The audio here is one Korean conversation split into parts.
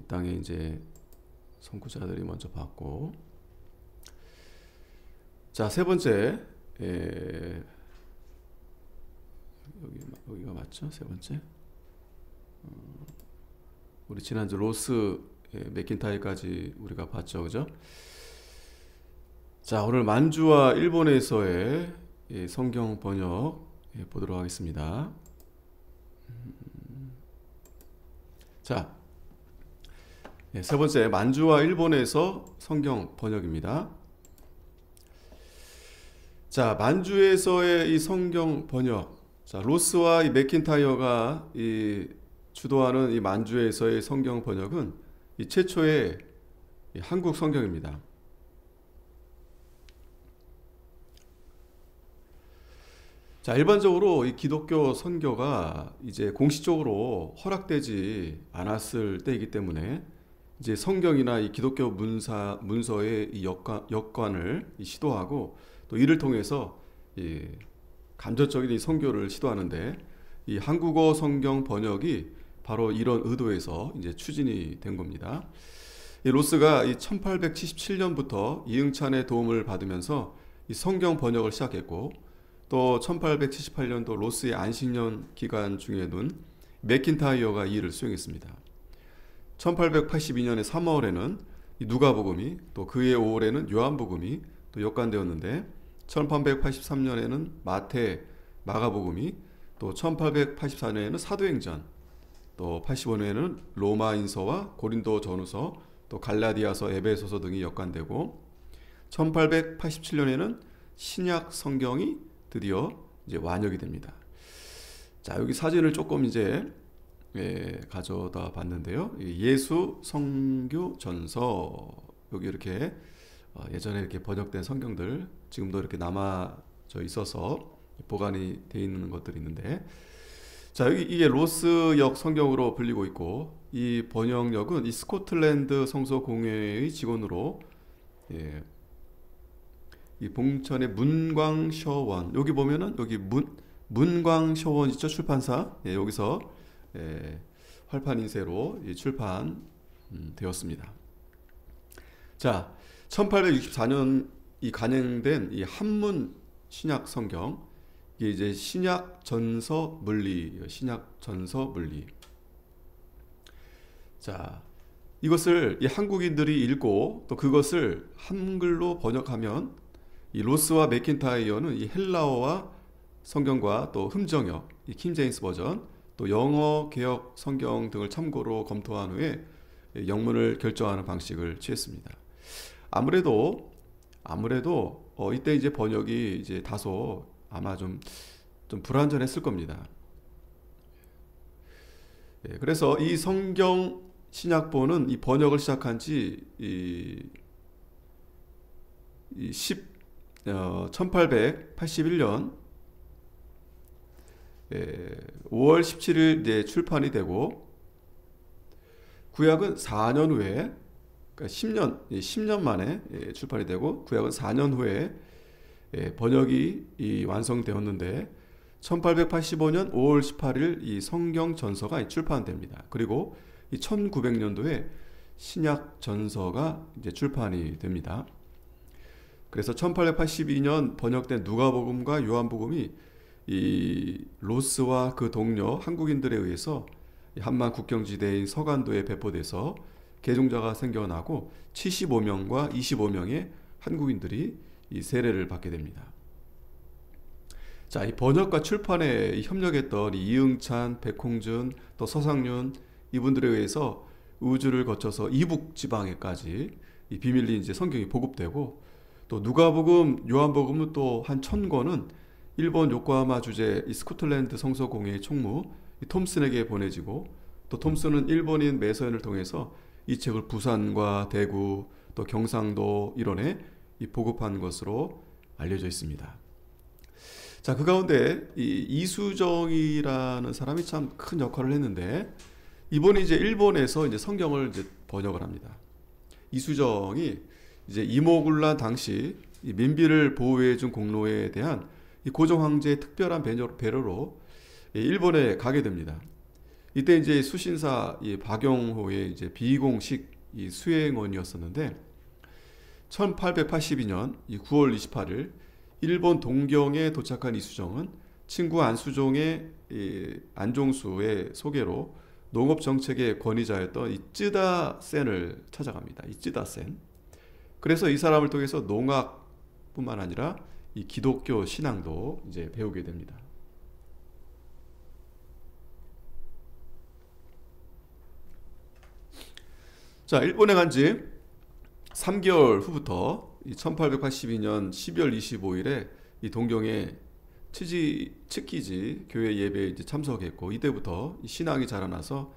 땅에 이제 선구자들이 먼저 받고, 자, 세 번째, 여기가 맞죠? 세 번째. 우리 지난주 로스 맥킨타이어까지 우리가 봤죠, 그죠? 자, 오늘 만주와 일본에서의 성경 번역 보도록 하겠습니다. 자, 세 번째, 만주와 일본에서 성경 번역입니다. 자, 만주에서의 이 성경 번역. 자, 로스와 이 맥킨타이어가 주도하는 이 만주에서의 성경 번역은 이 최초의 이 한국 성경입니다. 자, 일반적으로 이 기독교 선교가 이제 공식적으로 허락되지 않았을 때이기 때문에 이제 성경이나 이 기독교 문서의 이 역관을 시도하고 또 이를 통해서 이 간접적인 이 선교를 시도하는데, 이 한국어 성경 번역이 바로 이런 의도에서 이제 추진이 된 겁니다. 이 로스가 이 1877년부터 이응찬의 도움을 받으면서 이 성경 번역을 시작했고, 또 1878년도 로스의 안식년 기간 중에는 맥킨타이어가 이 일을 수행했습니다. 1882년의 3월에는 누가복음이, 또 그해 5월에는 요한복음이 또 역관되었는데, 1883년에는 마태, 마가복음이, 또 1884년에는 사도행전, 또 85년에는 로마인서와 고린도전후서, 또 갈라디아서, 에베소서 등이 역관되고, 1887년에는 신약 성경이 드디어 이제 완역이 됩니다. 자, 여기 사진을 조금 이제 가져다 봤는데요. 예수 성교 전서, 여기 이렇게 예전에 이렇게 번역된 성경들 지금도 이렇게 남아져 있어서 보관이 되어 있는 것들이 있는데, 자, 여기 이게 로스역 성경으로 불리고 있고, 이 번역력은 이 스코틀랜드 성서공회의 직원으로 이 봉천의 문광셔원, 여기 보면은 여기 문광셔원 있죠, 출판사. 여기서 활판 인쇄로 출판 되었습니다. 자, 1864년 이 간행된 이 한문 신약 성경, 이게 이제 신약 전서 물리, 신약 전서 물리. 자, 이것을 이 한국인들이 읽고 또 그것을 한글로 번역하면 이 로스와 맥킨타이어는 이 헬라어와 성경과 또 흠정역, 이 킹제임스 버전, 또 영어 개역 성경 등을 참고로 검토한 후에 영문을 결정하는 방식을 취했습니다. 아무래도 이때 이제 번역이 이제 다소 아마 좀 불완전했을 겁니다. 그래서 이 성경 신약본은 이 번역을 시작한 지 1881년 5월 17일 이제 출판이 되고, 구약은 4년 후에, 그러니까 10년 만에 출판이 되고, 구약은 4년 후에 번역이 완성되었는데, 1885년 5월 18일 이 성경 전서가 출판됩니다. 그리고 이 1900년도에 신약 전서가 이제 출판이 됩니다. 그래서 1882년 번역된 누가복음과 요한복음이 이 로스와 그 동료 한국인들에 의해서 한만 국경지대인 서간도에 배포돼서 개종자가 생겨나고 75명과 25명의 한국인들이 이 세례를 받게 됩니다. 자, 이 번역과 출판에 협력했던 이응찬, 백홍준, 또 서상윤, 이분들에 의해서 우주를 거쳐서 이북 지방에까지 이 비밀리 이제 성경이 보급되고, 또 누가복음, 요한복음은 또 한 1000권은 일본 요코하마 주재 이 스코틀랜드 성서공회의 총무 이 톰슨에게 보내지고, 또 톰슨은 일본인 매서인을 통해서 이 책을 부산과 대구, 또 경상도 일원에 이 보급한 것으로 알려져 있습니다. 자, 그 가운데 이 이수정이라는 사람이 참 큰 역할을 했는데, 이번에 이제 일본에서 이제 성경을 이제 번역을 합니다. 이수정이 이제 이모군란 당시 이 민비를 보호해준 공로에 대한 이 고종 황제의 특별한 배려로 일본에 가게 됩니다. 이때 이제 수신사 이 박영호의 이제 비공식 이 수행원이었었는데 1882년 이 9월 28일 일본 동경에 도착한 이수정은 친구 안수종의 이 안종수의 소개로 농업 정책의 권위자였던 이 쯔다 센을 찾아갑니다. 이 쯔다 센. 그래서 이 사람을 통해서 농학뿐만 아니라 이 기독교 신앙도 이제 배우게 됩니다. 자, 일본에 간 지 3개월 후부터 1882년 12월 25일에 이 동경의 츠키지 교회 예배에 이제 참석했고, 이때부터 신앙이 자라나서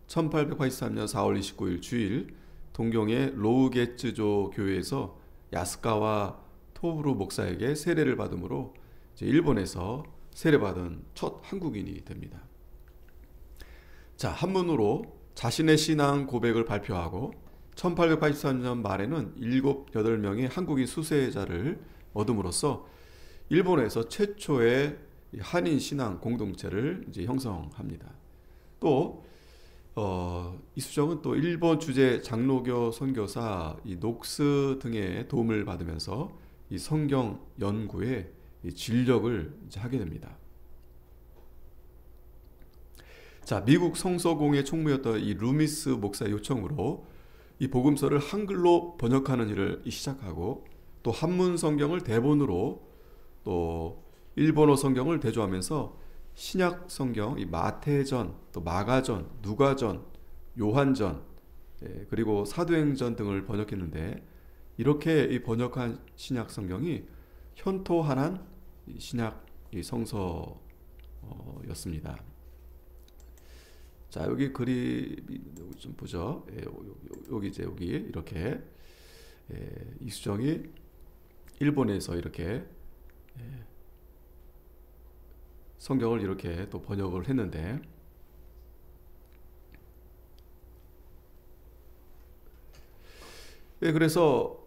1883년 4월 29일 주일 동경의 로우게츠조 교회에서 야스카와 토부루 목사에게 세례를 받음으로 이제 일본에서 세례받은 첫 한국인이 됩니다. 자, 한문으로 자신의 신앙 고백을 발표하고 1883년 말에는 7, 8명의 한국인 수세자를 얻음으로써 일본에서 최초의 한인 신앙 공동체를 이제 형성합니다. 또 이수정은 또 일본 주재 장로교 선교사 이 녹스 등의 도움을 받으면서 이 성경 연구에 이 진력을 이제 하게 됩니다. 자, 미국 성서공회 총무였던 이 루미스 목사의 요청으로 이 복음서를 한글로 번역하는 일을 시작하고, 또 한문 성경을 대본으로 또 일본어 성경을 대조하면서 신약 성경, 이 마태전, 또 마가전, 누가전, 요한전, 그리고 사도행전 등을 번역했는데, 이렇게 이 번역한 신약 성경이 현토한한 신약 성서였습니다. 자, 여기 그림 좀 보죠. 여기 이렇게 이수정이 일본에서 이렇게 성경을 이렇게 또 번역을 했는데, 그래서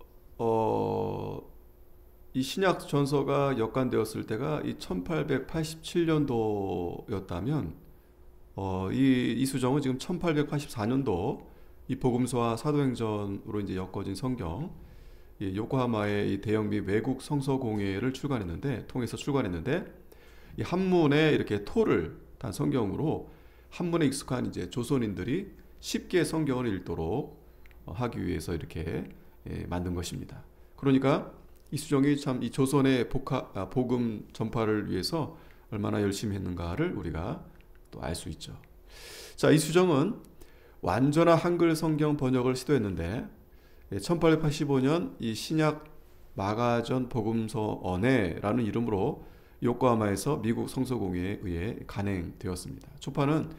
이 신약 전서가 역간되었을 때가 이 1887년도였다면 이 이수정은 지금 1884년도 이 복음서와 사도행전으로 이제 엮어진 성경, 이 요코하마의 이 대형 및 외국 성서공회를 통해서 출간했는데, 이 한문에 이렇게 토를 단 성경으로 한문에 익숙한 이제 조선인들이 쉽게 성경을 읽도록 하기 위해서 이렇게 만든 것입니다. 그러니까 이수정이 참 이 조선의 복음 전파를 위해서 얼마나 열심히 했는가를 우리가 또 알 수 있죠. 자, 이수정은 완전한 한글 성경 번역을 시도했는데 1885년 이 신약 마가전 복음서 언해라는 이름으로 요코하마에서 미국 성서공회에 의해 간행되었습니다. 초판은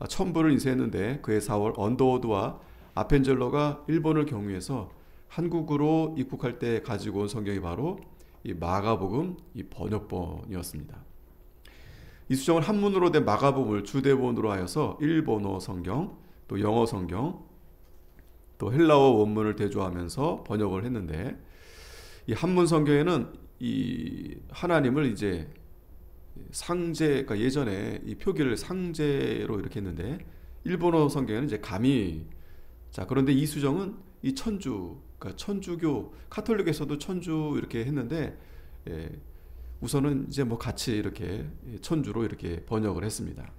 첨부를 인쇄했는데 그해 4월 언더워드와 아펜젤러가 일본을 경유해서 한국으로 입국할 때 가지고 온 성경이 바로 이 마가복음 이 번역본이었습니다. 이수정은 한문으로 된 마가복음을 주대본으로 하여서 일본어 성경, 또 영어 성경, 또 헬라어 원문을 대조하면서 번역을 했는데, 이 한문 성경에는 이 하나님을 이제 상제, 그러니까 예전에 이 표기를 상제로 이렇게 했는데, 일본어 성경에는 이제 가미. 자, 그런데 이수정은 이 천주, 그러니까 천주교, 카톨릭에서도 천주 이렇게 했는데, 우선은 이제 뭐 같이 이렇게 천주로 이렇게 번역을 했습니다.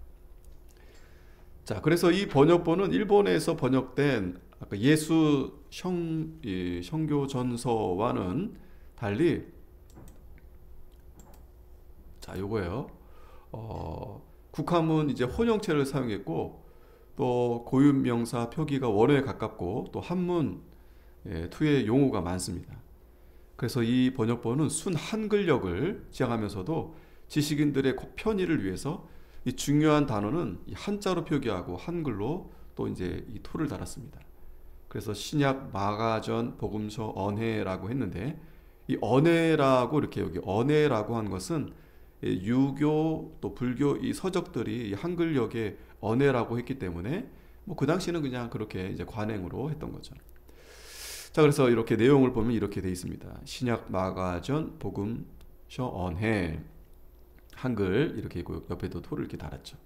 자, 그래서 이 번역본은 일본에서 번역된 아까 예수 성교 전서와는 달리, 자, 요거예요. 국한문 이제 혼용체를 사용했고, 또 고유명사 표기가 원어에 가깝고, 또 한문 투의 용어가 많습니다. 그래서 이 번역본은 순 한글역을 지향하면서도 지식인들의 편의를 위해서 이 중요한 단어는 이 한자로 표기하고 한글로 또 이제 이 토를 달았습니다. 그래서 신약 마가전 복음서 언해라고 했는데, 이 언해라고 이렇게 여기 언해라고 한 것은 유교 또 불교 이 서적들이 이 한글역에 언해라고 했기 때문에 뭐 그 당시는 그냥 그렇게 이제 관행으로 했던 거죠. 자, 그래서 이렇게 내용을 보면 이렇게 되어 있습니다. 신약 마가전 복음서 언해 한글 이렇게 있고, 옆에도 토를 이렇게 달았죠.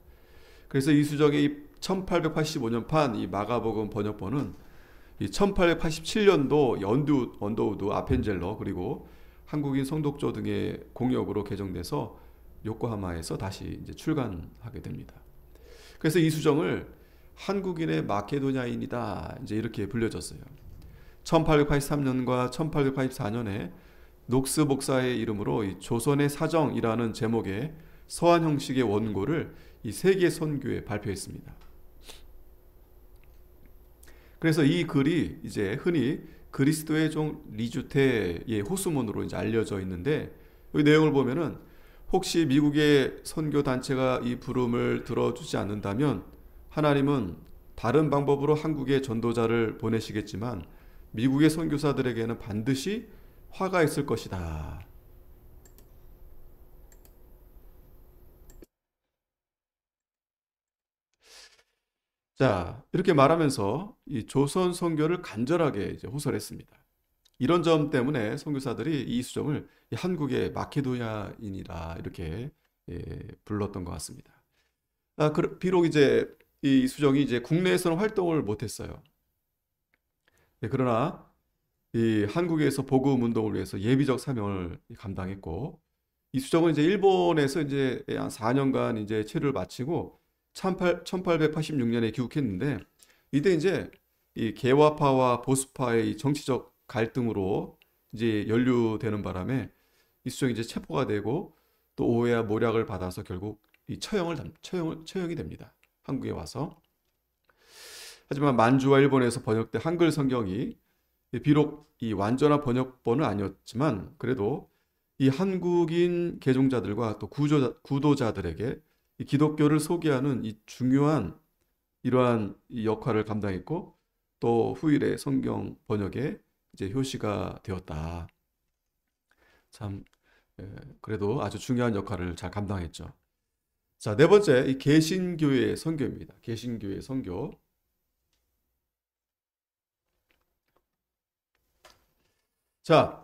그래서 이수정의 이 1885년판 이 마가복음 번역본은 이 1887년도 언더우드, 아펜젤러 그리고 한국인 성독조 등의 공역으로 개정돼서 요코하마에서 다시 이제 출간하게 됩니다. 그래서 이수정을 한국인의 마케도냐인이다 이제 이렇게 불려졌어요. 1883년과 1884년에 녹스 목사의 이름으로 이 조선의 사정이라는 제목의 서한 형식의 원고를 이 세계 선교에 발표했습니다. 그래서 이 글이 이제 흔히 그리스도의 종 리주테의 호수문으로 이제 알려져 있는데, 이 내용을 보면은 혹시 미국의 선교 단체가 이 부름을 들어주지 않는다면 하나님은 다른 방법으로 한국에 전도자를 보내시겠지만 미국의 선교사들에게는 반드시 화가 있을 것이다. 자, 이렇게 말하면서 이 조선 선교를 간절하게 이제 호설했습니다. 이런 점 때문에 선교사들이 이 이수정을 이 한국의 마케도냐인이라 이렇게 불렀던 것 같습니다. 비록 이제 이 이수정이 이제 국내에서는 활동을 못했어요. 그러나 이 한국에서 복음 운동을 위해서 예비적 사명을 감당했고, 이수정은 이제 일본에서 이제 한 4년간 이제 체류를 마치고 1886년에 귀국했는데, 이때 이제 이 개화파와 보수파의 이 정치적 갈등으로 이제 연루되는 바람에 이수정이 이제 체포가 되고 또 오해와 모략을 받아서 결국 이 처형이 됩니다. 한국에 와서. 하지만 만주와 일본에서 번역된 한글 성경이 비록 이 완전한 번역본은 아니었지만 그래도 이 한국인 개종자들과 또 구도자들에게 이 기독교를 소개하는 이 중요한 이러한 이 역할을 감당했고, 또 후일의 성경 번역에 이제 효시가 되었다. 참 그래도 아주 중요한 역할을 잘 감당했죠. 자, 네 번째 이 개신교의 선교입니다. 개신교의 선교. 자,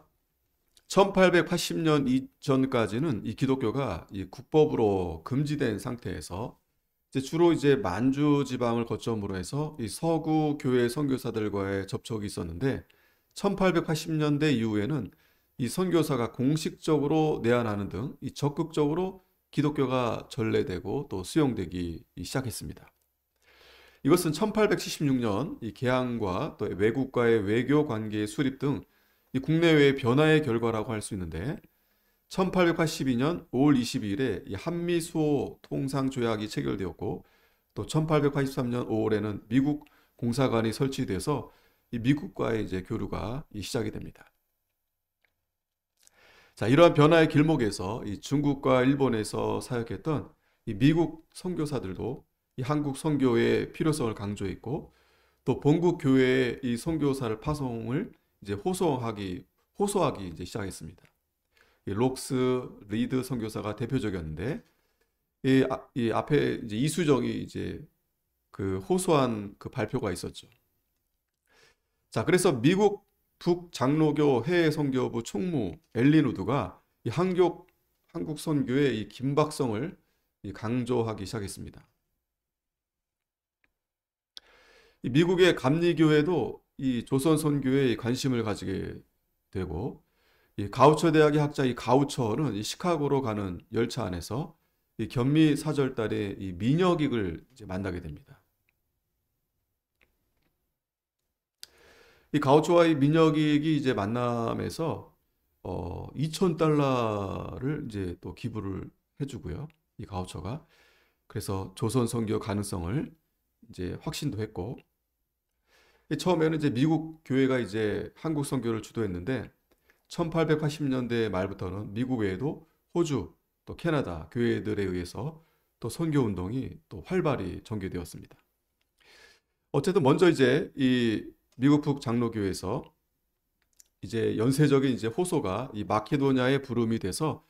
1880년 이전까지는 이 기독교가 이 국법으로 금지된 상태에서 이제 주로 이제 만주 지방을 거점으로 해서 이 서구 교회 선교사들과의 접촉이 있었는데, 1880년대 이후에는 이 선교사가 공식적으로 내한하는 등 이 적극적으로 기독교가 전래되고 또 수용되기 시작했습니다. 이것은 1876년 이 개항과 또 외국과의 외교 관계의 수립 등 이 국내외의 변화의 결과라고 할 수 있는데, 1882년 5월 22일에 이 한미수호 통상조약이 체결되었고, 또 1883년 5월에는 미국 공사관이 설치돼서 이 미국과의 이제 교류가 시작이 됩니다. 자, 이러한 변화의 길목에서 이 중국과 일본에서 사역했던 이 미국 선교사들도 이 한국 선교의 필요성을 강조했고, 또 본국 교회의 이 선교사를 파송을 이제 호소하기 이제 시작했습니다. 이 록스 리드 선교사가 대표적이었는데, 이 앞에 이제 이수정이 이제 그 호소한 그 발표가 있었죠. 자, 그래서 미국 북장로교 해외 선교부 총무 엘린 우드가 이 한국 선교의 이 긴박성을 강조하기 시작했습니다. 이 미국의 감리교회도 이 조선 선교에 관심을 가지게 되고, 이 가우처 대학의 학자 이 가우처는 이 시카고로 가는 열차 안에서 이 견미 사절달의 이 민여객을 이제 만나게 됩니다. 이 가우처와 이 민여객이 이제 만남에서 $2,000를 이제 또 기부를 해주고요. 이 가우처가. 그래서 조선 선교 가능성을 이제 확신도 했고, 처음에는 이제 미국 교회가 이제 한국 선교를 주도했는데, 1880년대 말부터는 미국 외에도 호주, 또 캐나다 교회들에 의해서 또 선교 운동이 또 활발히 전개되었습니다. 어쨌든 먼저 이제 이 미국 북 장로교회에서 이제 연쇄적인 이제 호소가 이 마케도냐의 부름이 돼서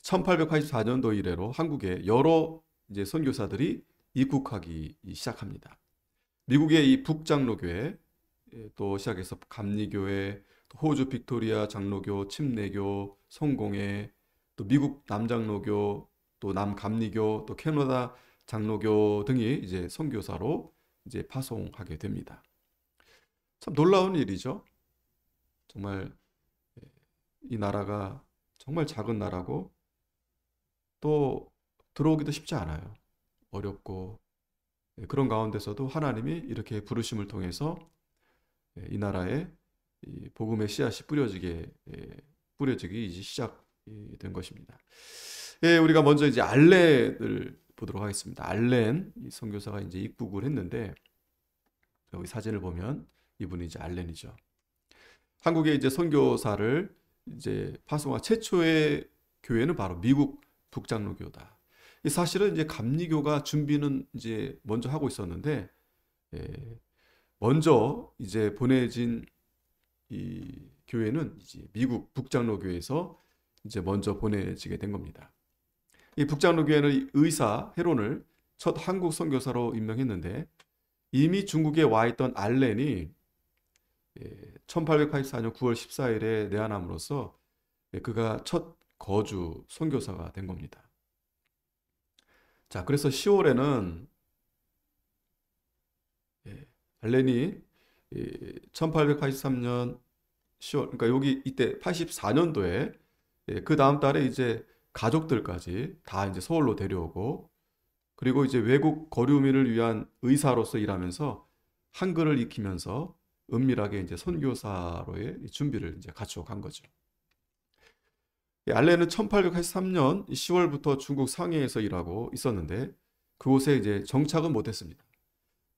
1884년도 이래로 한국에 여러 이제 선교사들이 입국하기 시작합니다. 미국의 이 북장로교회, 또 시작해서 감리교회, 또 호주 빅토리아 장로교, 침례교, 성공회, 또 미국 남장로교, 또 남감리교, 또 캐나다 장로교 등이 이제 선교사로 이제 파송하게 됩니다. 참 놀라운 일이죠. 정말 이 나라가 정말 작은 나라고 또 들어오기도 쉽지 않아요. 어렵고 그런 가운데서도 하나님이 이렇게 부르심을 통해서 이 나라에 이 복음의 씨앗이 뿌려지기 이제 시작된 것입니다. 예, 우리가 먼저 이제 알렌을 보도록 하겠습니다. 알렌 이 선교사가 이제 입국을 했는데 여기 사진을 보면 이분이 이제 알렌이죠. 한국에 이제 선교사를 이제 파송한 최초의 교회는 바로 미국 북장로교다. 이 사실은 이제 감리교가 준비는 이제 먼저 하고 있었는데 먼저 이제 보내진 이 교회는 이제 미국 북장로교에서 이제 먼저 보내지게 된 겁니다. 이 북장로교회는 의사 헤론을 첫 한국 선교사로 임명했는데 이미 중국에 와 있던 알렌이 1884년 9월 14일에 내한함으로써 그가 첫 거주 선교사가 된 겁니다. 자, 그래서 10월에는 알렌이 1883년 10월, 그러니까 여기 이때 84년도에 그 다음 달에 이제 가족들까지 다 이제 서울로 데려오고 그리고 이제 외국 거류민을 위한 의사로서 일하면서 한글을 익히면서 은밀하게 이제 선교사로의 준비를 이제 갖추어 간 거죠. 알렌은 1883년 10월부터 중국 상해에서 일하고 있었는데 그곳에 이제 정착은 못했습니다.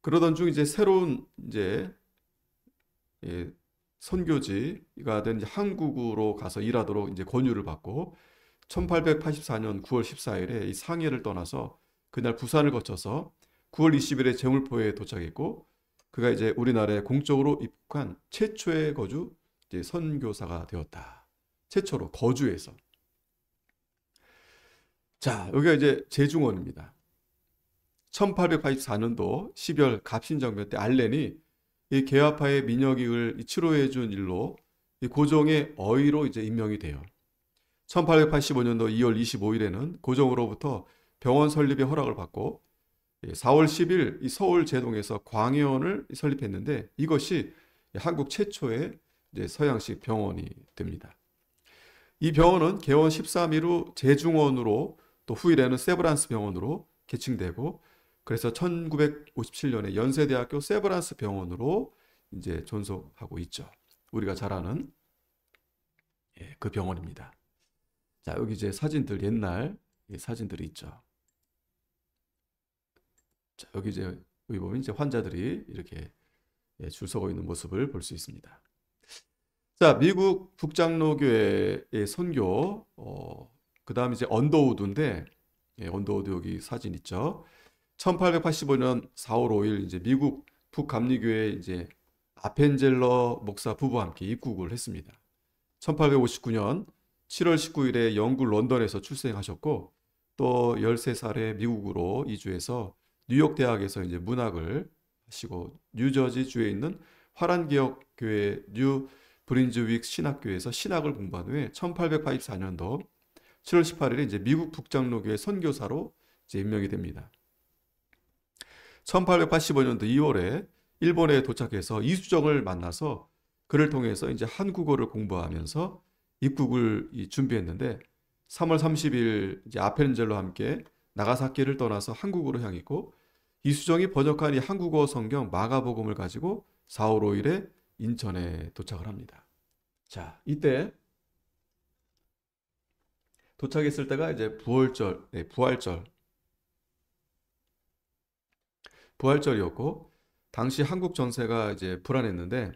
그러던 중 이제 새로운 이제 선교지가 된 한국으로 가서 일하도록 이제 권유를 받고 1884년 9월 14일에 이 상해를 떠나서 그날 부산을 거쳐서 9월 20일에 제물포에 도착했고 그가 이제 우리나라에 공적으로 입국한 최초의 거주 이제 선교사가 되었다. 최초로 거주에서. 자, 여기가 이제 제중원입니다. 1884년도 12월 갑신정변 때 알렌이 이 개화파의 민혁이을 치료해 준 일로 이 고종의 어의로 이제 임명이 돼요. 1885년도 2월 25일에는 고종으로부터 병원 설립의 허락을 받고 4월 10일 이 서울 제동에서 광해원을 설립했는데 이것이 한국 최초의 이제 서양식 병원이 됩니다. 이 병원은 개원 13일 후 제중원으로 또 후일에는 세브란스 병원으로 개칭되고 그래서 1957년에 연세대학교 세브란스 병원으로 이제 존속하고 있죠. 우리가 잘 아는 그 병원입니다. 자, 여기 이제 사진들 옛날 사진들이 있죠. 자, 여기 보면 이제 환자들이 이렇게 줄 서고 있는 모습을 볼 수 있습니다. 자, 미국 북장로교회의 선교, 그 다음 이제 언더우드인데, 언더우드 여기 사진 있죠. 1885년 4월 5일 이제 미국 북감리교회 이제 아펜젤러 목사 부부와 함께 입국을 했습니다. 1859년 7월 19일에 영국 런던에서 출생하셨고, 또 13살에 미국으로 이주해서 뉴욕 대학에서 이제 문학을 하시고 뉴저지 주에 있는 화란기억교회 뉴 브린즈윅 신학교에서 신학을 공부한 후에 1884년도 7월 18일에 이제 미국 북장로교회 선교사로 이제 임명이 됩니다. 1885년도 2월에 일본에 도착해서 이수정을 만나서 그를 통해서 이제 한국어를 공부하면서 입국을 준비했는데 3월 30일 이제 아펜젤러와 함께 나가사키를 떠나서 한국으로 향했고 이수정이 번역한 이 한국어 성경 마가복음을 가지고 4월 5일에 인천에 도착을 합니다. 자, 이때 도착했을 때가 이제 부활절이었고 당시 한국 정세가 이제 불안했는데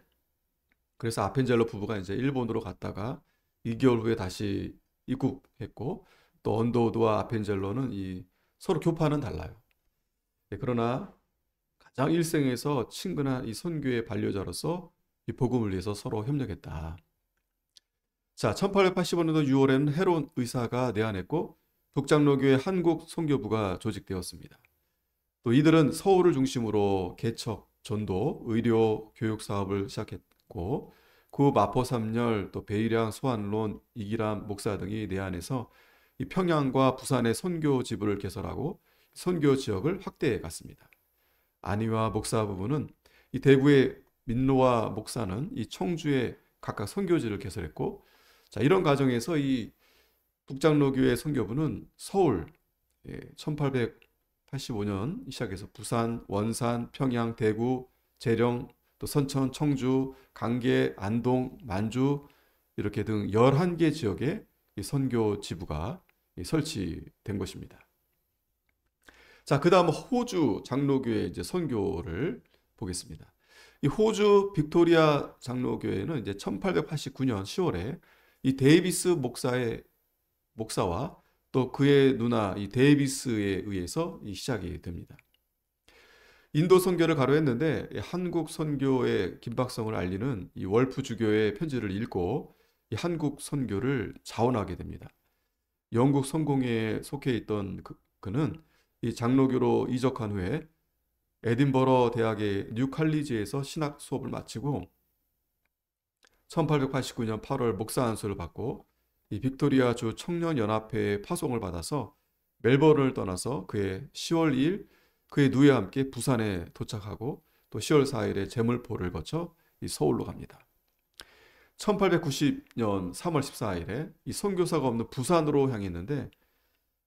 그래서 아펜젤러 부부가 이제 일본으로 갔다가 2개월 후에 다시 입국했고 또 언더우드와 아펜젤러는 서로 교파는 달라요. 그러나 가장 일생에서 친근한 이 선교의 반려자로서 이 복음을 위해서 서로 협력했다. 자, 1885년도 6월에는 헤론 의사가 내한했고 북장로교회 한국 선교부가 조직되었습니다. 또 이들은 서울을 중심으로 개척, 전도, 의료, 교육 사업을 시작했고 구 마포 3열, 또 베일량, 소환론, 이기람 목사 등이 내한해서 이 평양과 부산의 선교 지부를 개설하고 선교 지역을 확대해 갔습니다. 안희와 목사 부부는 이 대구의 민노아 목사는 이 청주에 각각 선교지를 개설했고, 자, 이런 과정에서 이 북장로교회 선교부는 서울 1885년 시작해서 부산, 원산, 평양, 대구, 재령, 또 선천, 청주, 강계, 안동, 만주 이렇게 등 11개 지역에 이 선교 지부가 설치된 것입니다. 자, 그다음 호주 장로교회 이제 선교를 보겠습니다. 이 호주 빅토리아 장로교회는 이제 1889년 10월에 이 데이비스 목사와 또 그의 누나 이 데이비스에 의해서 시작이 됩니다. 인도 선교를 가로했는데 한국 선교의 긴박성을 알리는 이 월프 주교의 편지를 읽고 이 한국 선교를 자원하게 됩니다. 영국 성공회에 속해 있던 그는 이 장로교로 이적한 후에 에딘버러 대학의 뉴칼리지에서 신학 수업을 마치고 1889년 8월 목사 안수를 받고 이 빅토리아주 청년연합회의 파송을 받아서 멜버른을 떠나서 그의 10월 2일 그의 누이와 함께 부산에 도착하고 또 10월 4일에 제물포를 거쳐 이 서울로 갑니다. 1890년 3월 14일에 이 선교사가 없는 부산으로 향했는데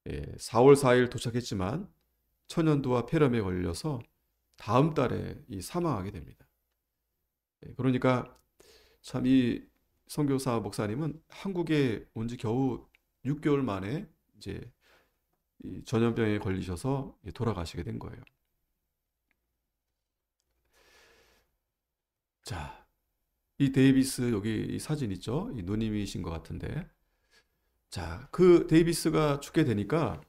4월 4일 도착했지만 천연두와 폐렴에 걸려서 다음 달에 사망하게 됩니다. 그러니까 참 이 선교사 목사님은 한국에 온 지 겨우 6개월 만에 이제 이 전염병에 걸리셔서 돌아가시게 된 거예요. 자, 이 데이비스 여기 이 사진 있죠? 이 누님이신 것 같은데. 자, 그 데이비스가 죽게 되니까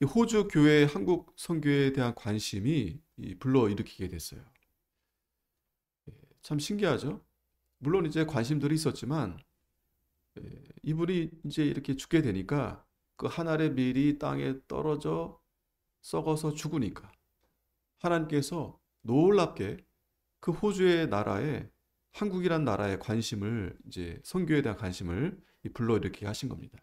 이 호주 교회 한국 선교에 대한 관심이 불러일으키게 됐어요. 참 신기하죠? 물론 이제 관심들이 있었지만 이분이 이제 이렇게 죽게 되니까 그 한 알의 밀이 땅에 떨어져 썩어서 죽으니까 하나님께서 놀랍게 그 호주의 나라에 한국이란 나라의 관심을 이제 선교에 대한 관심을 불러일으키게 하신 겁니다.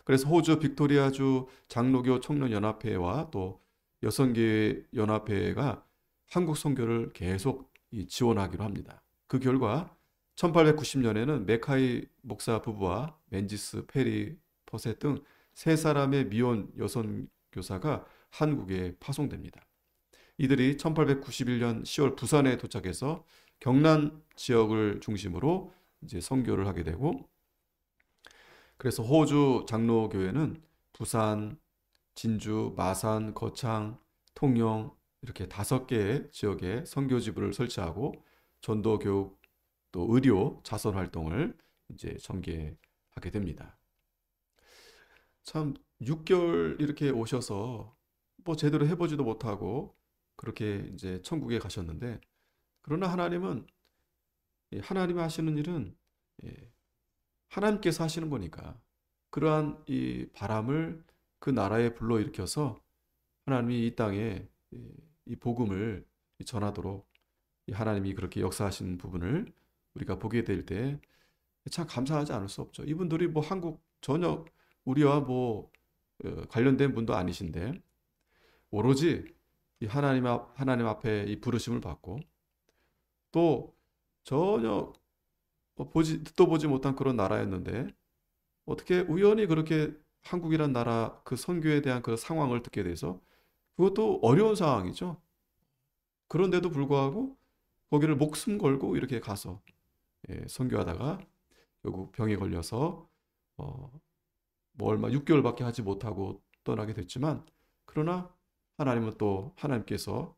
그래서 호주 빅토리아주 장로교 청년연합회와 또 여성교회 연합회가 한국 선교를 계속 지원하기로 합니다. 그 결과 1890년에는 메카이 목사 부부와 맨지스, 페리, 퍼셋 등 세 사람의 미혼 여성 교사가 한국에 파송됩니다. 이들이 1891년 10월 부산에 도착해서 경남 지역을 중심으로 이제 선교를 하게 되고, 그래서 호주 장로교회는 부산, 진주, 마산, 거창, 통영 이렇게 5개의 지역에 선교지부를 설치하고 전도 교육 또 의료 자선 활동을 이제 전개하게 됩니다. 참 6개월 이렇게 오셔서 뭐 제대로 해보지도 못하고 그렇게 이제 천국에 가셨는데, 그러나 하나님은 하나님이 하시는 일은 하나님께서 하시는 거니까 그러한 이 바람을 그 나라에 불러일으켜서 하나님이 이 땅에 이 복음을 전하도록 하나님이 그렇게 역사하시는 부분을 우리가 보게 될 때 참 감사하지 않을 수 없죠. 이분들이 뭐 한국 전혀 우리와 뭐 관련된 분도 아니신데 오로지 이 하나님 앞에 이 부르심을 받고 또 전혀 듣도 보지 못한 그런 나라였는데 어떻게 우연히 그렇게 한국이란 나라 그 선교에 대한 그 상황을 듣게 돼서, 그것도 어려운 상황이죠. 그런데도 불구하고 거기를 목숨 걸고 이렇게 가서 선교하다가 결국 병에 걸려서 뭐 얼마 6개월밖에 하지 못하고 떠나게 됐지만, 그러나 하나님은 또 하나님께서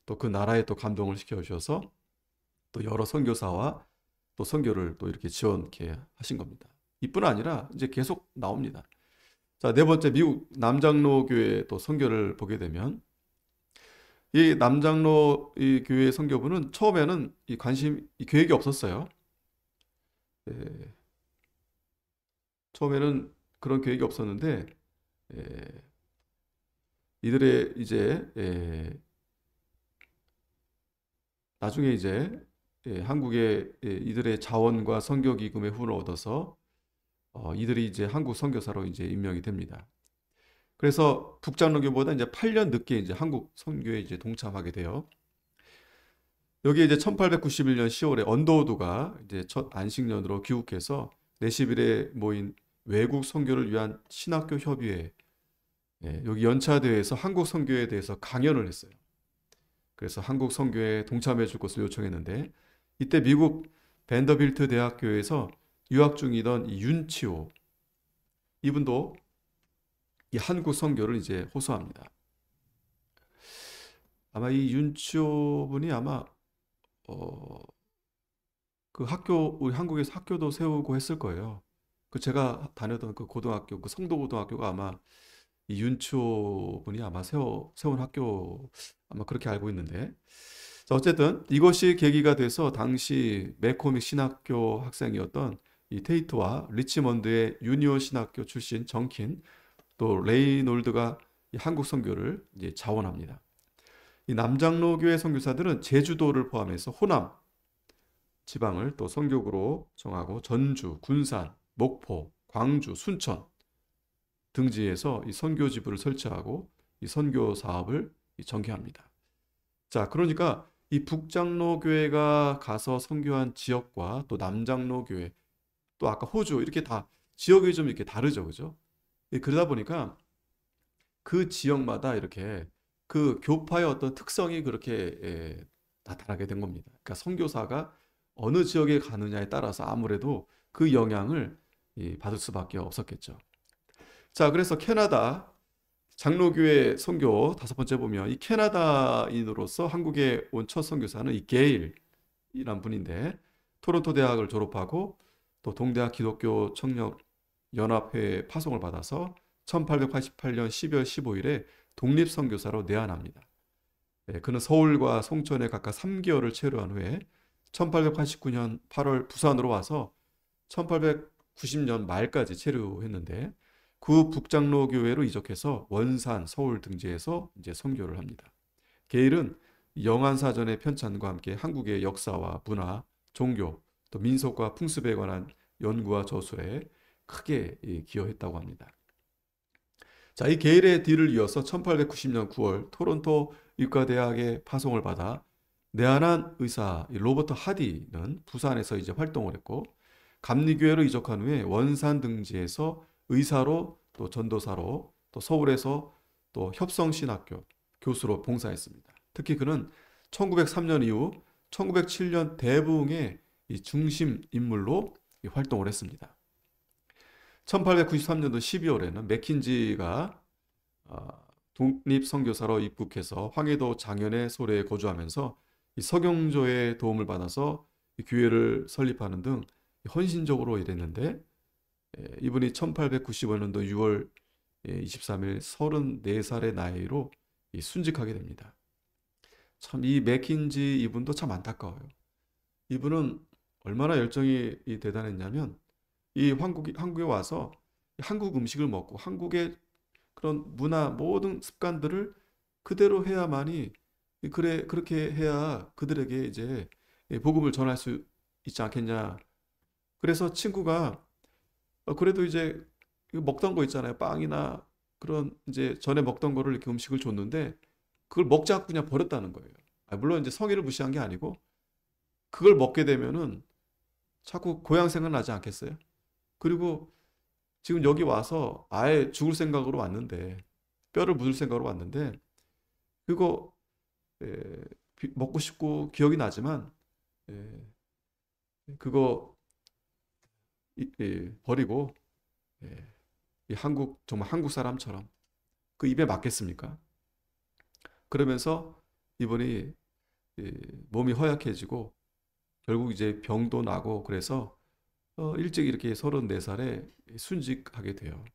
또 그 나라에 또 감동을 시켜 주셔서 또 여러 선교사와 또 선교를 또 이렇게 지원케 하신 겁니다. 이뿐 아니라 이제 계속 나옵니다. 자, 네 번째, 미국 남장로교회 또 선교를 보게 되면 이 남장로 이 교회 선교부는 처음에는 이 계획이 없었어요. 처음에는 그런 계획이 없었는데 이들의 이제 나중에 이제 한국의 이들의 자원과 선교 기금의 후원을 얻어서 이들이 이제 한국 선교사로 이제 임명이 됩니다. 그래서 북장로교보다 이제 8년 늦게 이제 한국 선교에 이제 동참하게 돼요. 여기 이제 1891년 10월에 언더우드가 이제 첫 안식년으로 귀국해서 내시빌에 모인 외국 선교를 위한 신학교 협의회, 여기 연차대회에서 한국 선교에 대해서 강연을 했어요. 그래서 한국 선교에 동참해 줄 것을 요청했는데, 이때 미국 밴더빌트 대학교에서 유학 중이던 이 윤치호, 이분도 이 한국 선교를 이제 호소합니다. 아마 이 윤치호 분이 아마 어, 그 학교, 우리 한국에서 학교도 세우고 했을 거예요. 그 제가 다녔던 그 고등학교, 그 성도고등학교가 아마 이 윤치호 분이 아마 세운 학교, 아마 그렇게 알고 있는데. 자, 어쨌든 이것이 계기가 돼서 당시 매코믹 신학교 학생이었던 이 테이트와 리치먼드의 유니온 신학교 출신 정킨, 또 레이놀드가 이 한국 선교를 이제 자원합니다. 이 남장로교회 선교사들은 제주도를 포함해서 호남 지방을 또 선교구로 정하고 전주, 군산, 목포, 광주, 순천 등지에서 이 선교 지부를 설치하고 이 선교 사업을 전개합니다. 자, 그러니까 이 북장로교회가 가서 선교한 지역과 또 남장로교회, 또 아까 호주, 이렇게 다 지역이 좀 이렇게 다르죠, 그죠? 그러다 보니까 그 지역마다 이렇게 그 교파의 어떤 특성이 그렇게 나타나게 된 겁니다. 그러니까 선교사가 어느 지역에 가느냐에 따라서 아무래도 그 영향을 받을 수밖에 없었겠죠. 자, 그래서 캐나다 장로교회 선교 다섯 번째 보면, 이 캐나다인으로서 한국에 온 첫 선교사는 이 게일이란 분인데, 토론토 대학을 졸업하고 또 동대학 기독교 청년 연합회 파송을 받아서 1888년 12월 15일에 독립 선교사로 내한합니다. 그는 서울과 송천에 각각 3개월을 체류한 후에 1889년 8월 부산으로 와서 1890년 말까지 체류했는데, 그 북장로교회로 이적해서 원산, 서울 등지에서 이제 선교를 합니다. 게일은 영안사전의 편찬과 함께 한국의 역사와 문화, 종교, 또 민속과 풍습에 관한 연구와 저술에 크게 기여했다고 합니다. 자, 이 게일의 뒤를 이어서 1890년 9월 토론토 의과대학에 파송을 받아 내한한 의사 로버트 하디는 부산에서 이제 활동을 했고, 감리교회로 이적한 후에 원산 등지에서 의사로 또 전도사로 또 서울에서 또 협성신학교 교수로 봉사했습니다. 특히 그는 1903년 이후 1907년 대부흥의 이 중심 인물로 활동을 했습니다. 1893년도 12월에는 맥킨지가 독립선교사로 입국해서 황해도 장현의 소래에 거주하면서 이 서경조의 도움을 받아서 이 교회를 설립하는 등 헌신적으로 일했는데, 이분이 1895년도 6월 23일 34살의 나이로 순직하게 됩니다. 참 이 맥킨지 이분도 참 안타까워요. 이분은 얼마나 열정이 대단했냐면, 이 한국에 와서 한국 음식을 먹고 한국의 그런 문화 모든 습관들을 그대로 해야만이, 그렇게 해야 그들에게 이제 복음을 전할 수 있지 않겠냐. 그래서 친구가 그래도 이제 먹던 거 있잖아요. 빵이나 그런 이제 전에 먹던 거를 이렇게 음식을 줬는데 그걸 먹지 않고 그냥 버렸다는 거예요. 물론 이제 성의를 무시한 게 아니고, 그걸 먹게 되면은 자꾸 고향 생각나지 않겠어요? 그리고 지금 여기 와서 아예 죽을 생각으로 왔는데, 뼈를 묻을 생각으로 왔는데, 그거 먹고 싶고 기억이 나지만 그거 버리고 이 한국, 정말 한국 사람처럼 그 입에 맞겠습니까? 그러면서 이분이 몸이 허약해지고 결국 이제 병도 나고, 그래서 일찍 이렇게 34살에 순직하게 돼요.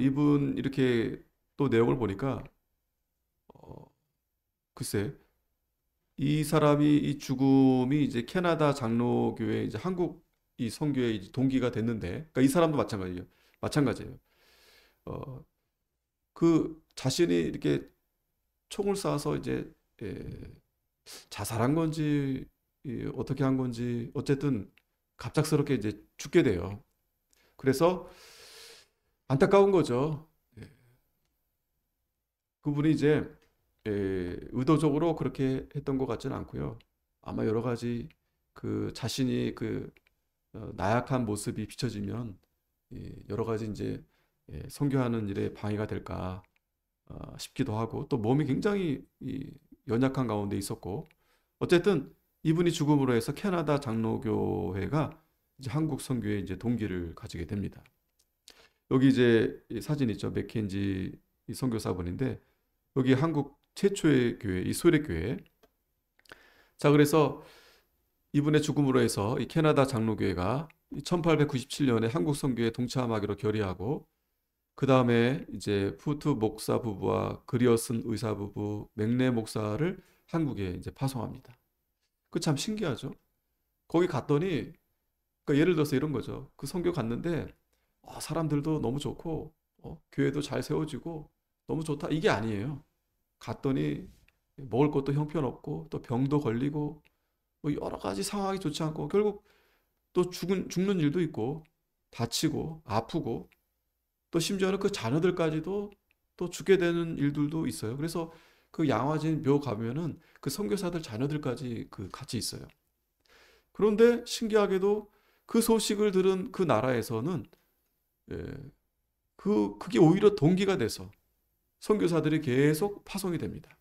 이분 이렇게 또 내용을 보니까 글쎄, 이 사람이 이 죽음이 이제 캐나다 장로교회 이제 한국 이 선교의 이제 동기가 됐는데, 그러니까 이 사람도 마찬가지예요. 어, 그 자신이 이렇게 총을 쏴서 이제 자살한 건지 어떻게 한 건지 어쨌든 갑작스럽게 이제 죽게 돼요. 그래서 안타까운 거죠. 예. 그분이 이제 의도적으로 그렇게 했던 것 같지는 않고요. 아마 여러 가지 그 자신이 나약한 모습이 비춰지면 여러 가지 이제 선교하는 일에 방해가 될까 싶기도 하고 또 몸이 굉장히 연약한 가운데 있었고 어쨌든 이분이 죽음으로 해서 캐나다 장로교회가 이제 한국 선교에 이제 동기를 가지게 됩니다. 여기 이제 이 사진 있죠. 맥켄지 이 선교사분인데 여기 한국 최초의 교회 이 소래교회. 자, 그래서 이분의 죽음으로 해서 이 캐나다 장로교회가 1897년에 한국 선교에 동참하기로 결의하고 그 다음에 이제 푸트 목사 부부와 그리어슨 의사 부부, 맥레 목사를 한국에 이제 파송합니다. 그 참 신기하죠. 거기 갔더니 그러니까 예를 들어서 이런 거죠. 그 선교 갔는데 사람들도 너무 좋고 교회도 잘 세워지고 너무 좋다 이게 아니에요. 갔더니 먹을 것도 형편없고 또 병도 걸리고 뭐 여러 가지 상황이 좋지 않고 결국 또 죽는 일도 있고 다치고 아프고 또 심지어는 그 자녀들까지도 또 죽게 되는 일들도 있어요. 그래서 그 양화진 묘 가면은 그 선교사들 자녀들까지 같이 있어요. 그런데 신기하게도 그 소식을 들은 그 나라에서는 예, 그게 오히려 동기가 돼서 선교사들이 계속 파송이 됩니다.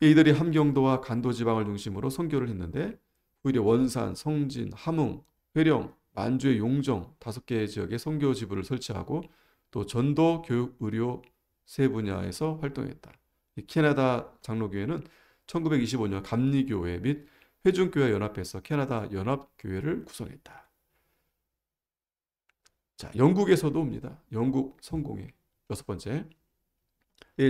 이들이 함경도와 간도 지방을 중심으로 선교를 했는데 오히려 원산, 성진, 함흥, 회령, 만주의 용정 5개의 지역에 선교 지부를 설치하고 또 전도, 교육, 의료 세 분야에서 활동했다. 이 캐나다 장로교회는 1925년 감리교회 및 회중교회 연합해서 캐나다 연합교회를 구성했다. 자, 영국에서도 옵니다. 영국 성공회 6번째.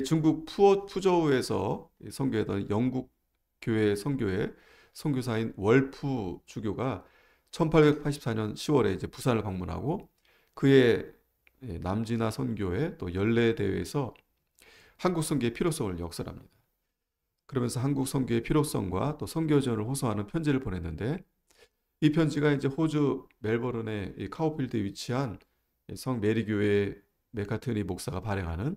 중국 푸저우에서 선교했던 영국 교회 선교회 선교사인 월프 주교가 1884년 10월에 이제 부산을 방문하고 그의 남진아 선교회 또 연례 대회에서 한국 선교의 필요성을 역설합니다. 그러면서 한국 선교의 필요성과 또 선교 지원을 호소하는 편지를 보냈는데 이 편지가 이제 호주 멜버른의 이 카우필드에 위치한 성 메리 교회 메카트니 목사가 발행하는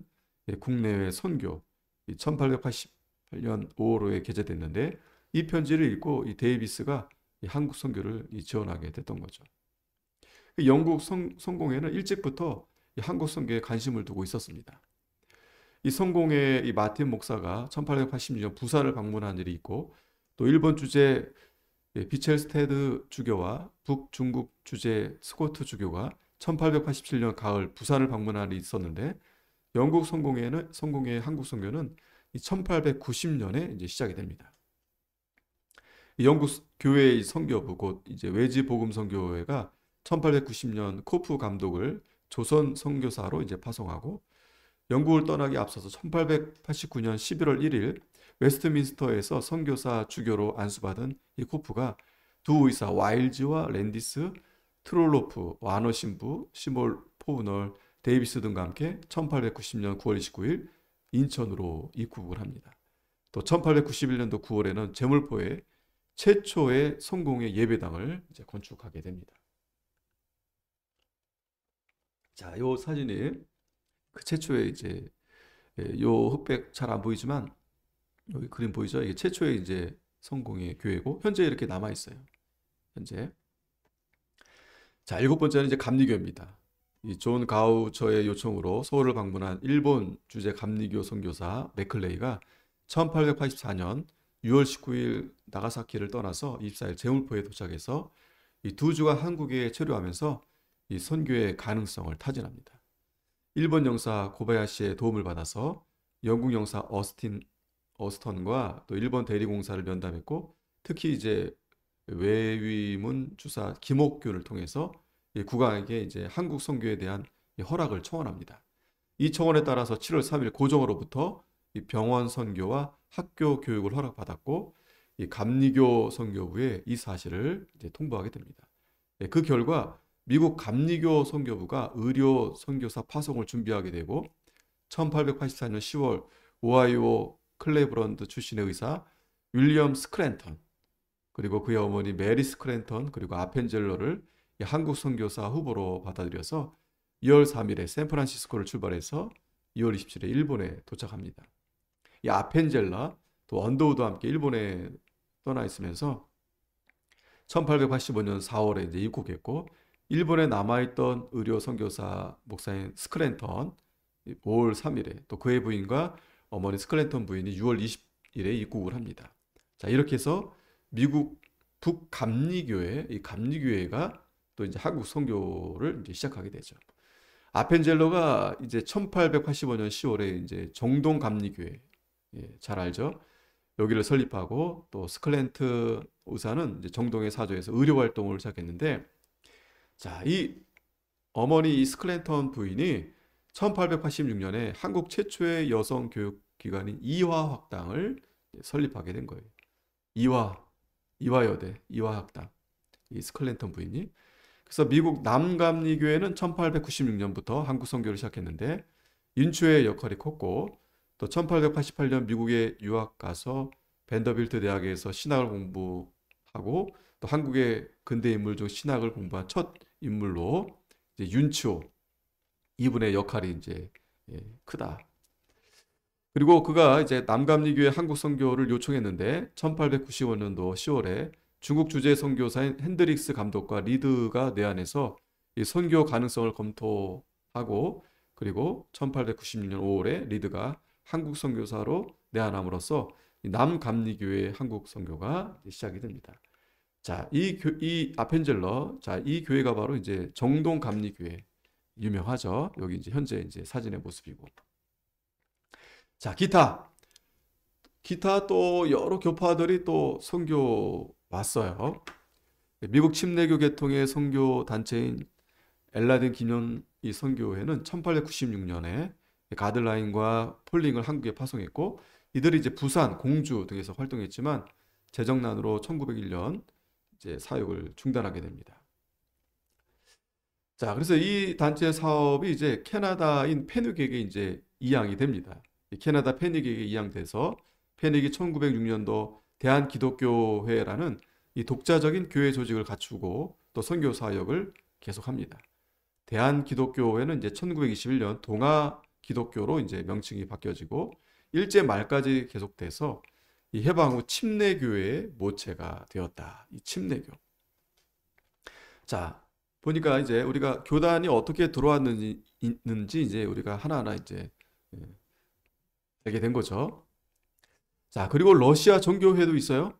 국내외 선교 1888년 5월호에 게재됐는데 이 편지를 읽고 이 데이비스가 이 한국 선교를 지원하게 됐던 거죠. 영국 성공회는 일찍부터 이 한국 선교에 관심을 두고 있었습니다. 이 성공회 이 마틴 목사가 1886년 부산을 방문한 일이 있고 또 일본 주재 비첼스테드 주교와 북중국 주재 스코트 주교가 1887년 가을 부산을 방문한 일이 있었는데 영국 성공회의 한국 선교는 1890년에 이제 시작이 됩니다. 영국 교회의 선교부 곧 이제 외지 복음 선교회가 1890년 코프 감독을 조선 선교사로 이제 파송하고 영국을 떠나기 앞서서 1889년 11월 1일 웨스트민스터에서 선교사 주교로 안수받은 이 코프가 두 의사 와일즈와 랜디스, 트롤로프, 와너 신부, 시몰 포우널, 데이비스 등과 함께 1890년 9월 29일 인천으로 입국을 합니다. 또 1891년도 9월에는 제물포에 최초의 성공의 예배당을 이제 건축하게 됩니다. 자, 요 사진이 그 최초의 이제 요 흑백 잘 안 보이지만 여기 그림 보이죠? 이게 최초의 이제 성공의 교회고 현재 이렇게 남아 있어요. 현재. 자, 7번째는 이제 감리교입니다. 이 존 가우처의 요청으로 서울을 방문한 일본 주재 감리교 선교사 맥클레이가 1884년 6월 19일 나가사키를 떠나서 24일 제물포에 도착해서 이 두 주가 한국에 체류하면서 이 선교의 가능성을 타진합니다. 일본 영사 고바야시의 도움을 받아서 영국 영사 어스턴과 또 일본 대리공사를 면담했고 특히 이제 외위문 주사 김옥균을 통해서 국왕에게 이제 한국 선교에 대한 허락을 청원합니다. 이 청원에 따라서 7월 3일 고종으로부터 이 병원 선교와 학교 교육을 허락받았고 이 감리교 선교부에 이 사실을 이제 통보하게 됩니다. 그 결과 미국 감리교 선교부가 의료 선교사 파송을 준비하게 되고 1884년 10월 오하이오 클레브런드 출신의 의사 윌리엄 스크랜턴 그리고 그의 어머니 메리 스크랜턴 그리고 아펜젤러를 한국 선교사 후보로 받아들여서 2월 3일에 샌프란시스코를 출발해서 2월 27일에 일본에 도착합니다. 이 아펜젤라 또 언더우드와 함께 일본에 떠나 있으면서 1885년 4월에 이제 입국했고 일본에 남아있던 의료 선교사 목사인 스클랜턴 5월 3일에 또 그의 부인과 어머니 스클랜턴 부인이 6월 20일에 입국을 합니다. 자, 이렇게 해서 미국 북감리교회, 이 감리교회가 또 이제 한국 선교를 이제 시작하게 되죠. 아펜젤러가 이제 1885년 10월에 이제 정동 감리교회, 잘 알죠? 여기를 설립하고 또 스클랜트 의사는 이제 정동의 사저에서 의료 활동을 시작했는데, 자, 이 어머니 이 스클랜턴 부인이 1886년에 한국 최초의 여성 교육 기관인 이화학당을 설립하게 된 거예요. 이화여대, 이화학당. 이 스클랜턴 부인이. 그래서 미국 남감리교회는 1896년부터 한국 선교를 시작했는데 인추의 역할이 컸고 또 1888년 미국에 유학 가서 밴더빌트 대학에서 신학을 공부하고 또 한국의 근대 인물 중 신학을 공부한 첫 인물로 이제 윤치호 이분의 역할이 이제 크다. 그리고 그가 이제 남감리교회 한국 선교를 요청했는데 1895년도 10월에 중국 주재 선교사인 핸드릭스 감독과 리드가 내한해서 이 선교 가능성을 검토하고 그리고 1896년 5월에 리드가 한국 선교사로 내한함으로써 남감리교회 한국 선교가 시작이 됩니다. 자, 이 아펜젤러, 자, 이 교회가 바로 이제 정동 감리교회 유명하죠. 여기 이제 현재 이제 사진의 모습이고. 자, 기타 또 여러 교파들이 또 선교 왔어요. 미국 침례교 계통의 선교 단체인 엘라딘 기념 이 선교회는 1896년에 가들라인과 폴링을 한국에 파송했고 이들이 이제 부산, 공주 등에서 활동했지만 재정난으로 1901년 이제 사역을 중단하게 됩니다. 자, 그래서 이 단체 사업이 이제 캐나다인 페닉에게 이제 이양이 됩니다. 캐나다 페닉에게 이양돼서 페닉이 1906년도 대한기독교회라는 이 독자적인 교회 조직을 갖추고 또 선교 사역을 계속합니다. 대한기독교회는 이제 1921년 동아기독교로 이제 명칭이 바뀌어지고 일제 말까지 계속돼서 이 해방 후 침례교회의 모체가 되었다. 이 침례교. 자, 보니까 이제 우리가 교단이 어떻게 들어왔는지 이제 우리가 하나하나 이제 알게 된 거죠. 자, 그리고 러시아 정교회도 있어요.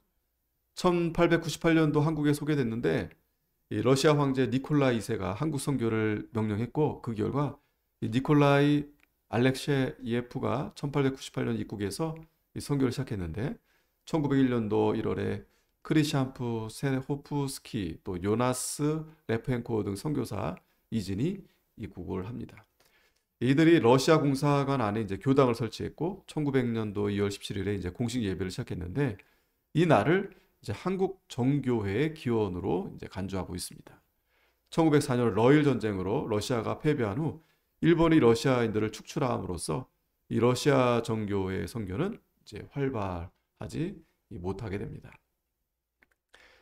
1898년도 한국에 소개됐는데 이 러시아 황제 니콜라이 2세가 한국 선교를 명령했고 그 결과 이 니콜라이 알렉셰예프가 1898년 입국해서 이 선교를 시작했는데 1901년도 1월에 크리샨프 세호프스키 또 요나스 레펜코 등 선교사 이진이 입국을 합니다. 이들이 러시아 공사관 안에 이제 교당을 설치했고 1900년도 2월 17일에 이제 공식 예배를 시작했는데 이 날을 이제 한국 정교회의 기원으로 이제 간주하고 있습니다. 1904년 러일 전쟁으로 러시아가 패배한 후 일본이 러시아인들을 축출함으로써 이 러시아 정교회의 선교는 이제 활발하지 못하게 됩니다.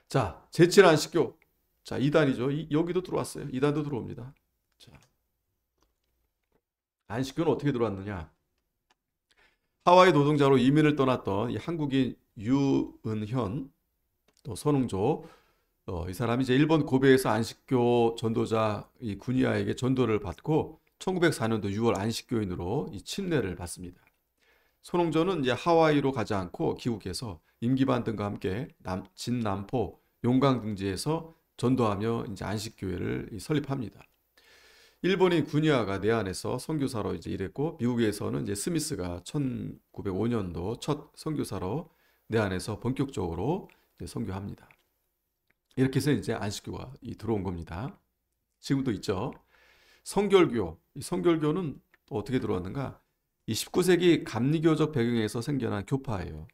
자, 제7안식교. 자, 2단이죠. 여기도 들어왔어요. 2단도 들어옵니다. 자, 안식교는 어떻게 들어왔느냐? 하와이 노동자로 이민을 떠났던 이 한국인 유은현, 또 선웅조, 이 사람이 이제 일본 고베에서 안식교 전도자 이 군이아에게 전도를 받고 1904년도 6월 안식교인으로 이 침례를 받습니다. 손홍조는 이제 하와이로 가지 않고 귀국해서 임기반 등과 함께 진남포, 용강 등지에서 전도하며 이제 안식교회를 설립합니다. 일본인 군이아가 내한해서 선교사로 이제 일했고 미국에서는 이제 스미스가 1905년도 첫 선교사로 내한해서 본격적으로 이제 선교합니다. 이렇게 해서 이제 안식교가 들어온 겁니다. 지금도 있죠. 성결교. 이 성결교는 또 어떻게 들어왔는가? 이 19세기 감리교적 배경에서 생겨난 교파예요.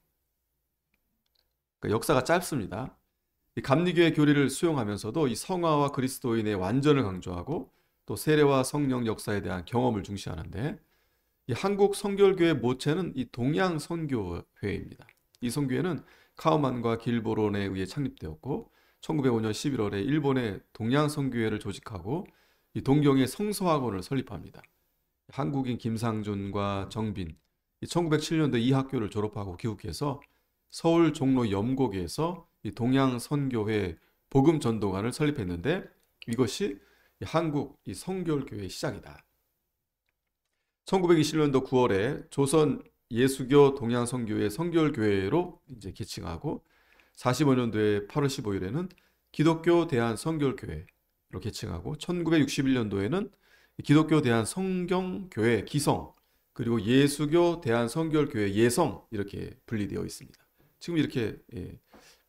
그러니까 역사가 짧습니다. 이 감리교의 교리를 수용하면서도 이 성화와 그리스도인의 완전을 강조하고 또 세례와 성령 역사에 대한 경험을 중시하는데 이 한국 성결교의 모체는 이 동양 선교회입니다. 이 선교회는 카우만과 길보론에 의해 창립되었고 1905년 11월에 일본의 동양 선교회를 조직하고 이 동경에 성서학원을 설립합니다. 한국인 김상준과 정빈, 1907년도 이 학교를 졸업하고 귀국해서 서울 종로 염곡에서 이 동양선교회 복음전도관을 설립했는데 이것이 한국 이 성결교회의 시작이다. 1920년도 9월에 조선 예수교 동양선교회 성결교회로 이제 개칭하고 45년도에 8월 15일에는 기독교 대한성결교회로 개칭하고 1961년도에는 기독교 대한성경교회 기성 그리고 예수교 대한성결교회 예성 이렇게 분리되어 있습니다. 지금 이렇게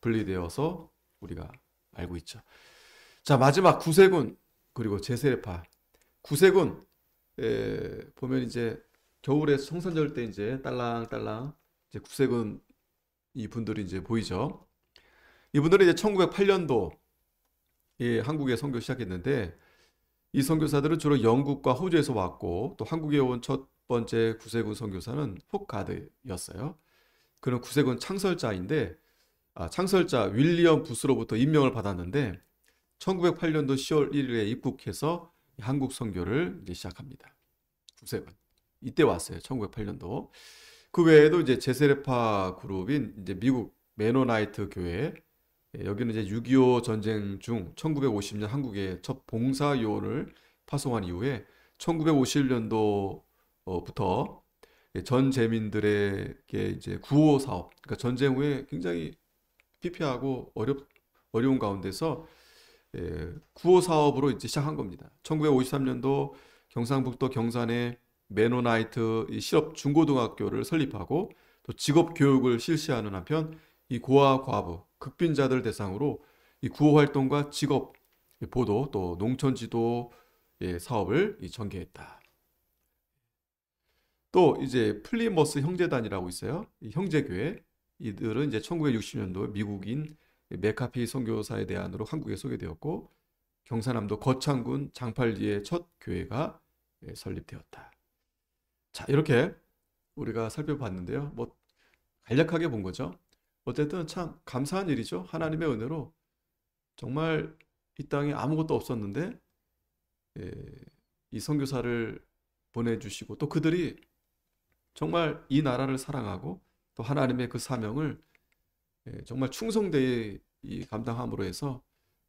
분리되어서 우리가 알고 있죠. 자, 마지막 구세군 그리고 제세례파. 구세군 보면 이제 겨울에 성탄절 때 이제 딸랑딸랑 이제 구세군 이 분들이 이제 보이죠. 이분들은 이제 1908년도 한국에 선교 시작했는데 이 선교사들은 주로 영국과 호주에서 왔고 또 한국에 온 첫 번째 구세군 선교사는 훅가드였어요. 그는 구세군 창설자인데 창설자 윌리엄 부스로부터 임명을 받았는데 1908년도 10월 1일에 입국해서 한국 선교를 이제 시작합니다. 구세군 이때 왔어요. 1908년도. 그 외에도 이제 제세례파 그룹인 이제 미국 메노나이트 교회 여기는 이제 6.25 전쟁 중 1950년 한국에 첫 봉사 요원을 파송한 이후에 1951년도부터 전 재민들에게 이제 구호 사업, 그러니까 전쟁 후에 굉장히 피폐하고 어려운 가운데서 구호 사업으로 이제 시작한 겁니다. 1953년도 경상북도 경산에 메노나이트 실업 중고등학교를 설립하고 또 직업 교육을 실시하는 한편 이 고아 과부 극빈자들 대상으로 이 구호 활동과 직업 보도 또 농촌 지도 사업을 전개했다. 또 이제 플리머스 형제단이라고 있어요. 이 형제교회 이들은 이제 1960년도 미국인 메카피 선교사의 대안으로 한국에 소개되었고 경상남도 거창군 장팔리의 첫 교회가 설립되었다. 자, 이렇게 우리가 살펴봤는데요. 뭐 간략하게 본 거죠. 어쨌든 참 감사한 일이죠. 하나님의 은혜로 정말 이 땅에 아무것도 없었는데 이 선교사를 보내주시고 또 그들이 정말 이 나라를 사랑하고 또 하나님의 그 사명을 정말 충성되이 감당함으로 해서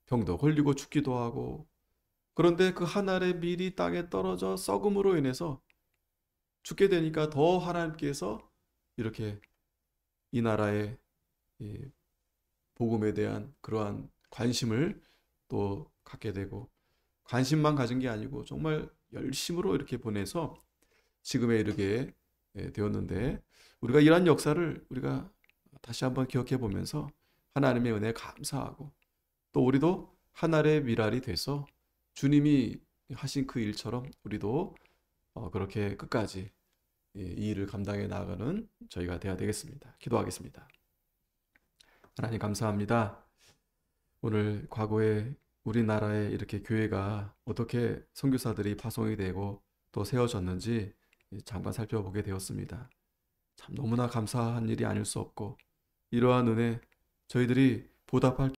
병도 걸리고 죽기도 하고 그런데 그 한 알의 밀이 땅에 떨어져 썩음으로 인해서 죽게 되니까 더 하나님께서 이렇게 이 나라의 복음에 대한 그러한 관심을 또 갖게 되고 관심만 가진 게 아니고 정말 열심으로 이렇게 보내서 지금에 이르게 되었는데 우리가 이러한 역사를 우리가 다시 한번 기억해 보면서 하나님의 은혜에 감사하고 또 우리도 하나의 미랄이 돼서 주님이 하신 그 일처럼 우리도 그렇게 끝까지 이 일을 감당해 나가는 저희가 되어야 되겠습니다. 기도하겠습니다. 하나님 감사합니다. 오늘 과거에 우리나라에 이렇게 교회가 어떻게 선교사들이 파송이 되고 또 세워졌는지 잠깐 살펴보게 되었습니다. 참 너무나 감사한 일이 아닐 수 없고 이러한 은혜 저희들이 보답할